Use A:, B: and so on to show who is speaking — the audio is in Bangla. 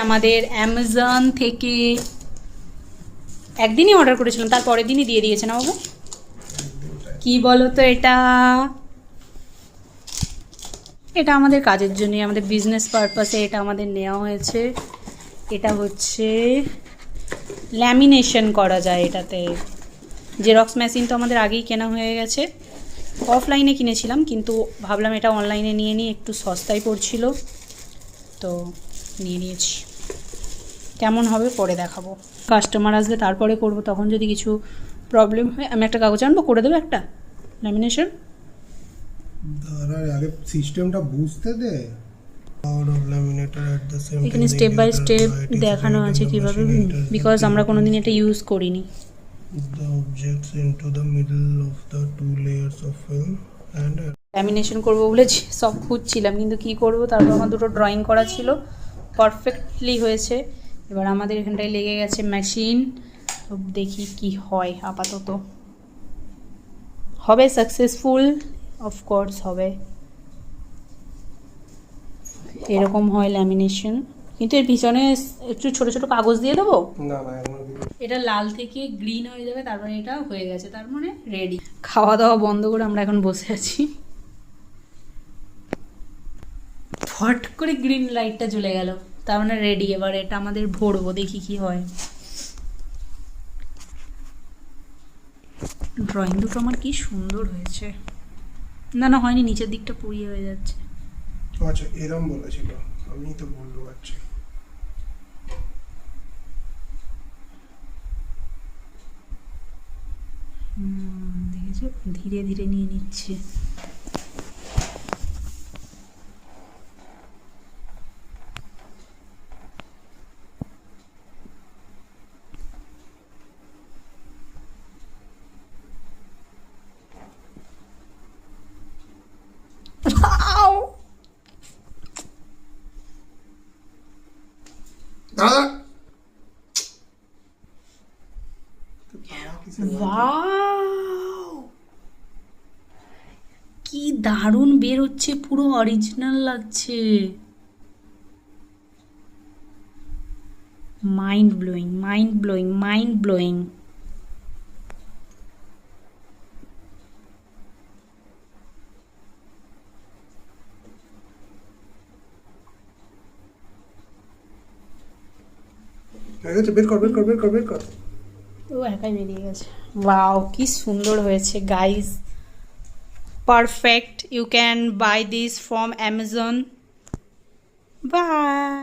A: আমাদের অ্যামাজন থেকে। একদিনই অর্ডার করেছিলাম, তার পরের দিনই দিয়ে দিয়েছে না বাবু? কি বলো তো এটা? এটা আমাদের কাজের জন্যই, আমাদের বিজনেস পারপাসে এটা আমাদের নেওয়া হয়েছে। এটা হচ্ছে ল্যামিনেশন করা যায় এটাতে। জেরক্স মেশিন তো আমাদের আগেই কেনা হয়ে গেছে, অফলাইনে কিনেছিলাম, কিন্তু ভাবলাম এটা অনলাইনে নিয়ে নিই, একটু সস্তায় পড়ছিল তো নিয়ে নিয়েছি। কেমন হবে পরে দেখাবো, কাস্টমার আসবে তারপরে করব, তখন যদি কিছু প্রবলেম হয় আমি একটা কাগজ আনবো, করে দেবো একটা ল্যামিনেশন।
B: আগে সিস্টেমটা বুঝতে দে।
A: এখানে স্টেপ বাই স্টেপ দেখানো আছে কীভাবে, বিকজ আমরা কোনোদিন এটা ইউজ করিনি।
B: The objects into the middle of the two layers of film and
A: lamination করবো বলে সব খুঁজছিলাম, কিন্তু কী করব, তারপর আমার দুটো ড্রয়িং করা ছিল, পারফেক্টলি হয়েছে। এবার আমাদের এখানটায় লেগে গেছে মেশিন, তো দেখি কি হয়। আপাতত হবে সাকসেসফুল, অফকোর্স হবে, এরকম হয় ল্যামিনেশন। কিন্তু এর পিছনে একটু ছোট ছোট কাগজ দিয়ে দেবো।
B: না
A: এটা লাল থেকে গ্রিন হয়ে যাবে, তারপরে এটা হয়ে গেছে, তার মানে রেডি। খাওয়া দাওয়া বন্ধ করে আমরা এখন বসে আছি, ফট করে গ্রিন লাইটটা জ্বলে গেল, তার মানে রেডি। এবার এটা আমাদের ভরবো, দেখি কি হয়। ড্রয়িং দুটো আমার কি সুন্দর হয়েছে। না না হয়নি, নিচের দিকটা পুড়িয়ে হয়ে যাচ্ছে।
B: আচ্ছা এরকম বলেছিল, আমি তো বলতে পারছি।
A: দেখেছো, ধীরে ধীরে নিয়ে নিচ্ছে। ওয়াও, কি দারুণ বের হচ্ছে, পুরো অরিজিনাল লাগছে। Mind blowing, mind blowing, mind blowing.
B: বের কর বের কর বের কর বের কর।
A: ও একাই বেরিয়ে গেছে। ওয়াও, কি সুন্দর হয়েছে guys, perfect. You can buy this from Amazon. By.